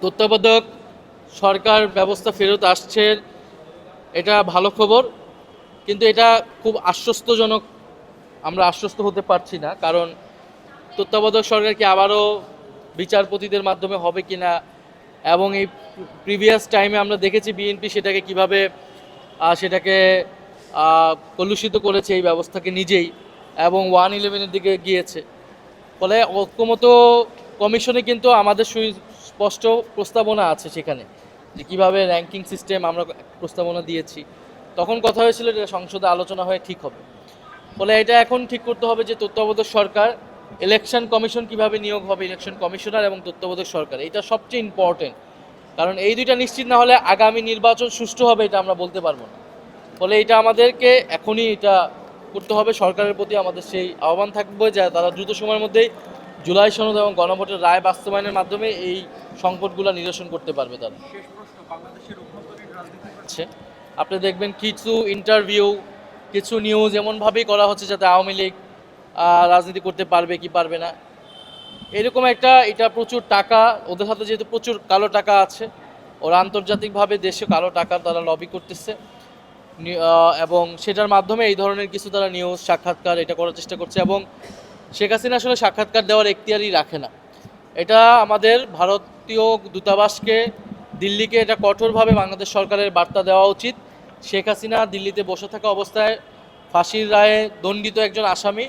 তত্ত্বাবধায়ক সরকার ব্যবস্থা ফেরত আসছে, এটা ভালো খবর, কিন্তু এটা খুব আশ্বস্তজনক। আমরা আশ্বস্ত হতে পারছি না, কারণ তত্ত্বাবধায়ক সরকার কি আবারও বিচারপতিদের মাধ্যমে হবে কিনা, এবং এই প্রিভিয়াস টাইমে আমরা দেখেছি বিএনপি সেটাকে কিভাবে সেটাকে কলুষিত করেছে এই ব্যবস্থাকে নিজেই, এবং 111-এর দিকে গিয়েছে। ফলে ঐক্যমত কমিশনে কিন্তু আমাদের স্পষ্ট প্রস্তাবনা আছে সেখানে, যে কীভাবে র্যাঙ্কিং সিস্টেম আমরা প্রস্তাবনা দিয়েছি। তখন কথা হয়েছিল যে সংসদে আলোচনা হয়ে ঠিক হবে। ফলে এটা এখন ঠিক করতে হবে যে তত্ত্বাবধায়ক সরকার, ইলেকশন কমিশন কিভাবে নিয়োগ হবে, ইলেকশন কমিশনার এবং তত্ত্বাবধায়ক সরকার, এটা সবচেয়ে ইম্পর্টেন্ট। কারণ এই দুইটা নিশ্চিত না হলে আগামী নির্বাচন সুষ্ঠু হবে এটা আমরা বলতে পারবো না। ফলে এটা আমাদেরকে এখনই এটা করতে হবে। সরকারের প্রতি আমাদের সেই আহ্বান থাকবে যে তারা দ্রুত সময়ের মধ্যেই জুলাই সনদ এবং গণভোটের রায় বাস্তবায়নের মাধ্যমে এই সংকটগুলো নিরসন করতে পারবে তারা। আপনি দেখবেন কিছু ইন্টারভিউ, কিছু নিউজ এমনভাবেই করা হচ্ছে যাতে আওয়ামী লীগ রাজনীতি করতে পারবে কি পারবে না, এরকম একটা, এটা প্রচুর টাকা ওদের হাতে, যেহেতু প্রচুর কালো টাকা আছে, ওরা আন্তর্জাতিকভাবে দেশে কালো টাকা তারা লবি করতেছে, এবং সেটার মাধ্যমে এই ধরনের কিছু তারা নিউজ সাক্ষাৎকার এটা করার চেষ্টা করছে। এবং শেখ হাসিনা আসলে সাক্ষাৎকার দেওয়ার এখতিয়ারই রাখে না। এটা আমাদের ভারতীয় দূতাবাসকে, দিল্লিকে এটা কঠোরভাবে বাংলাদেশ সরকারের বার্তা দেওয়া উচিত। শেখ হাসিনা দিল্লিতে বসে থাকা অবস্থায় ফাঁসির রায়ে দণ্ডিত একজন আসামি,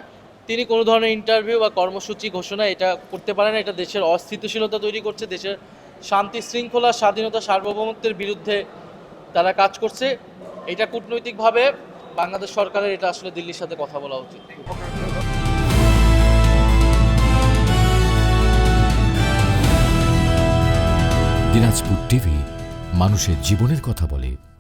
তিনি কোনো ধরনের ইন্টারভিউ বা কর্মসূচি ঘোষণা এটা করতে পারে না। এটা দেশের অস্থিতিশীলতা তৈরি করছে, দেশের শান্তি শৃঙ্খলা, স্বাধীনতা, সার্বভৌমত্বের বিরুদ্ধে তারা কাজ করছে। এটা কূটনৈতিকভাবে বাংলাদেশ সরকারের এটা আসলে দিল্লির সাথে কথা বলা উচিত। দিনাজপুর টিভি, মানুষের জীবনের কথা বলে।